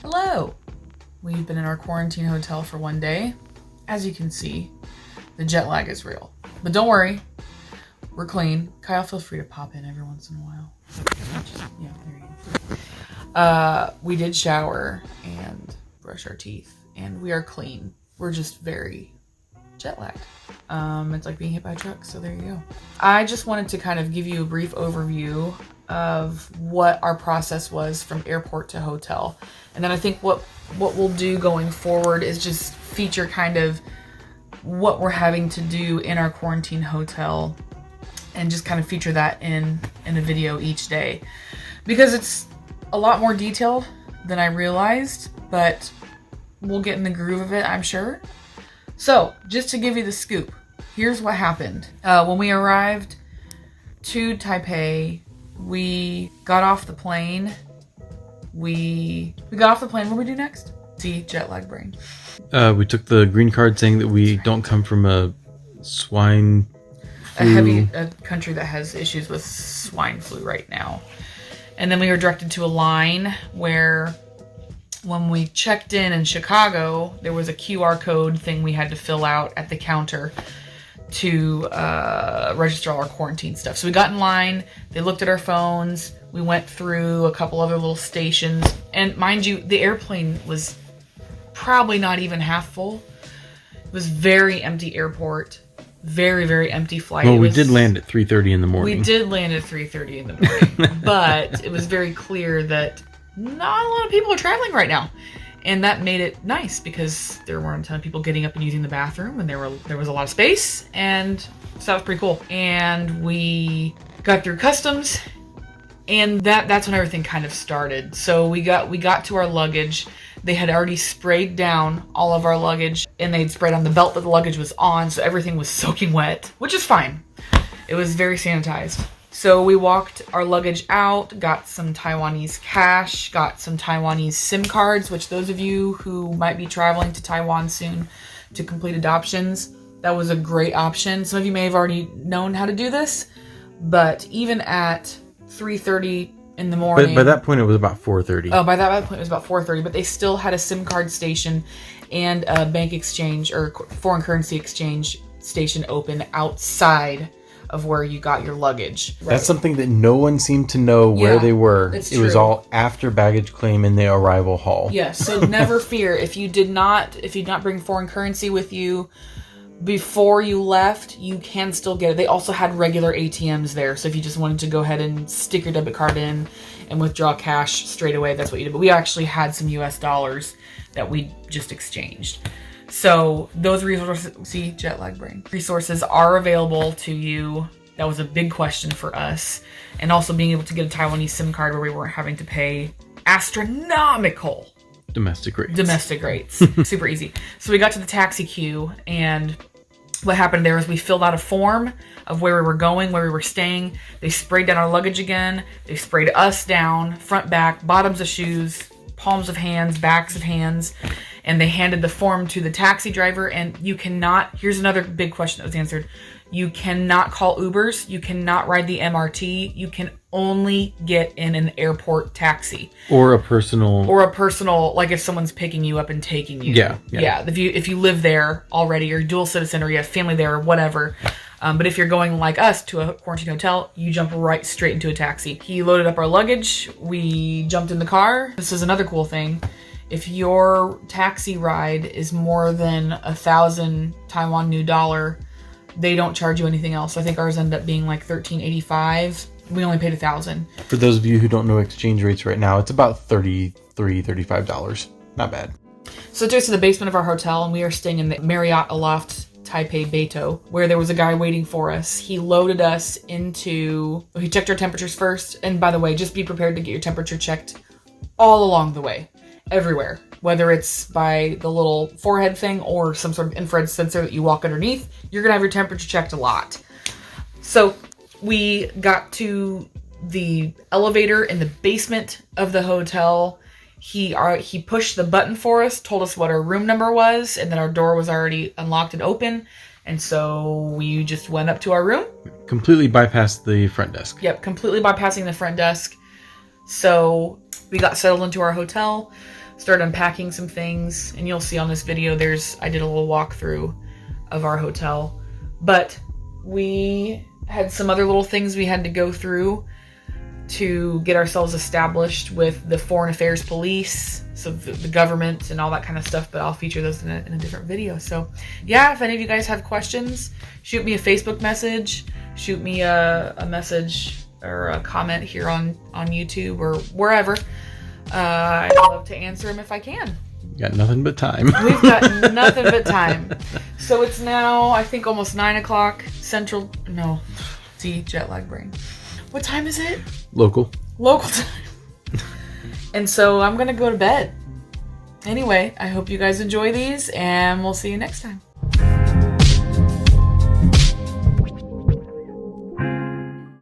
Hello! We've been in our quarantine hotel for one day. As you can see, the jet lag is real. But don't worry, we're clean. Kyle, feel free to pop in every once in a while. Yeah, there you go. We did shower and brush our teeth, and we are clean. We're just very jet lagged. It's like being hit by a truck, so there you go. I just wanted to kind of give you a brief overview of what our process was from airport to hotel. And then I think what we'll do going forward is just feature kind of what we're having to do in our quarantine hotel and just kind of feature that in a video each day. Because it's a lot more detailed than I realized, but we'll get in the groove of it, I'm sure. So, just to give you the scoop, here's what happened. When we arrived to Taipei, we got off the plane. We got off the plane. What did we do next? See, jet lag brain. We took the green card saying that we don't come from a swine flu. A country that has issues with swine flu right now. And then we were directed to a line where when we checked in Chicago, there was a QR code thing we had to fill out at the counter to register all our quarantine stuff. So we got in line, they looked at our phones, we went through a couple other little stations, and mind you, the airplane was probably not even half full. It was very empty airport, very, very empty flight. Well, we did land at 3:30 in the morning. We did land at 3:30 in the morning, but it was very clear that not a lot of people are traveling right now. And that made it nice because there weren't a ton of people getting up and using the bathroom, and there was a lot of space, and so that was pretty cool. And we got through customs, and that's when everything kind of started. So we got to our luggage. They had already sprayed down all of our luggage, and they'd sprayed on the belt that the luggage was on, so everything was soaking wet, which is fine. It was very sanitized. So we walked our luggage out, got some Taiwanese cash, got some Taiwanese SIM cards, which those of you who might be traveling to Taiwan soon to complete adoptions, that was a great option. Some of you may have already known how to do this, but even at 3:30 in the morning... But by that point, it was about 4:30. Oh, by that point, it was about 4:30, but they still had a SIM card station and a bank exchange or foreign currency exchange station open outside of where you got your luggage. Right. That's something that no one seemed to know where they were. It's it was all after baggage claim in the arrival hall. Yes, so never fear. If you did not bring foreign currency with you before you left, you can still get it. They also had regular ATMs there, so if you just wanted to go ahead and stick your debit card in and withdraw cash straight away, that's what you did. But we actually had some US dollars that we just exchanged. So those resources, see, jet lag brain, resources are available to you. That was a big question for us. And also being able to get a Taiwanese SIM card where we weren't having to pay astronomical domestic rates. Super easy. So we got to the taxi queue, and what happened there is we filled out a form of where we were going, where we were staying. They sprayed down our luggage again. They sprayed us down, front, back, bottoms of shoes, palms of hands, backs of hands. And they handed the form to the taxi driver, and you cannot, here's another big question that was answered, You cannot call Ubers. You cannot ride the MRT. You can only get in an airport taxi. Or a personal, like if someone's picking you up and taking you. Yeah. If you live there already, you're a dual citizen, or you have family there, or whatever. But if you're going like us to a quarantine hotel, you jump right straight into a taxi. He loaded up our luggage. We jumped in the car. This is another cool thing. If your taxi ride is more than 1,000 Taiwan new dollar, they don't charge you anything else. I think ours ended up being like $13.85. We only paid 1,000. For those of you who don't know exchange rates right now, it's about $35. Not bad. So it took us to the basement of our hotel, and we are staying in the Marriott Aloft Taipei Beito, where there was a guy waiting for us. He loaded us into... He checked our temperatures first. And by the way, just be prepared to get your temperature checked all along the way. Everywhere. Whether it's by the little forehead thing or some sort of infrared sensor that you walk underneath, you're going to have your temperature checked a lot. So we got to the elevator in the basement of the hotel. He pushed the button for us, told us what our room number was, and that our door was already unlocked and open. And so we just went up to our room. Completely bypassed the front desk. Yep, completely bypassing the front desk. So we got settled into our hotel, started unpacking some things, and you'll see on this video, I did a little walkthrough of our hotel. But we had some other little things we had to go through to get ourselves established with the Foreign Affairs Police, so the government and all that kind of stuff, but I'll feature those in a different video. So yeah, if any of you guys have questions, shoot me a Facebook message, shoot me a message or a comment here on YouTube or wherever. I'd love to answer them if I can. Got nothing but time. We've got nothing but time. So it's now, I think, almost 9 o'clock Central. No, see, jet lag brain. What time is it? Local time. And so I'm going to go to bed. Anyway, I hope you guys enjoy these, and we'll see you next time.